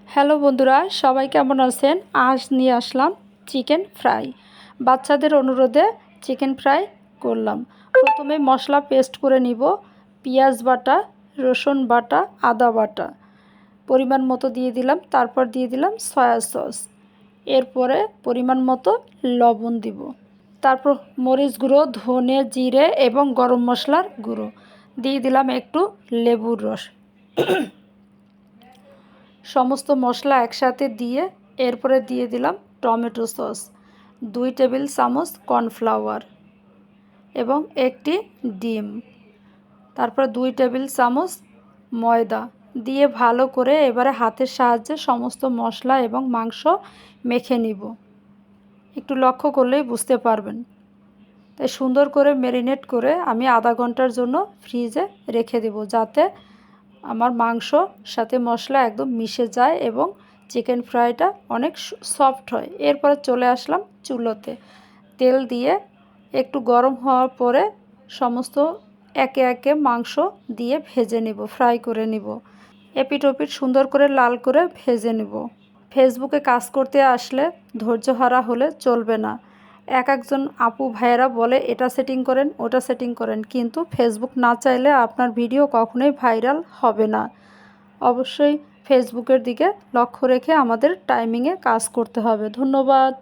Hello বন্ধুরা, সবাই কেমন আছেন? আজ নিয়ে আসলাম চিকেন ফ্রাই। বাচ্চাদের অনুরোধে চিকেন ফ্রাই করলাম। প্রথমে মশলা পেস্ট করে নিব। পেঁয়াজ বাটা, রসুন বাটা, আদা বাটা পরিমাণ মতো দিয়ে দিলাম। তারপর দিয়ে দিলাম সয়া সস। এরপরে পরিমাণ মতো লবণ দিব। তারপর মরিচ গুঁড়ো, ধনে, জিরে এবং গরম মশলার গুঁড়ো দিয়ে দিলাম একটু লেবুর রস। সমস্ত মশলা একসাথে দিয়ে এরপরে দিয়ে দিলাম টমেটো সস, 2 টেবিল চামচ কর্নফ্লাওয়ার এবং একটি ডিম, তারপর 2 টেবিল চামচ ময়দা দিয়ে ভালো করে এবারে হাতের সাহায্যে সমস্ত মশলা এবং মাংস মেখে নিব। একটু লক্ষ্য করলেই বুঝতে পারবেন। তাই সুন্দর করে ম্যারিনেট করে আমি আধা ঘন্টার জন্য ফ্রিজে রেখে দেব, যাতে আমার মাংসর সাথে মশলা একদম মিশে যায় এবং চিকেন ফ্রাইটা অনেক সফট হয়। এরপরে চলে আসলাম চুলোতে। তেল দিয়ে একটু গরম হওয়ার পরে সমস্ত একে একে মাংস দিয়ে ভেজে নেব, ফ্রাই করে নেব। এপিট ওপিট সুন্দর করে লাল করে ভেজে নেব। ফেসবুকে কাজ করতে আসলে ধৈর্যহারা হলে চলবে না। একজন আপু ভাইয়েরা বলে এটা সেটিং করেন, ওটা সেটিং করেন, কিন্তু ফেসবুক না চাইলে আপনার ভিডিও কখনোই ভাইরাল হবে না। অবশ্যই ফেসবুকের দিকে লক্ষ্য রেখে আমাদের টাইমিংয়ে কাজ করতে হবে। ধন্যবাদ।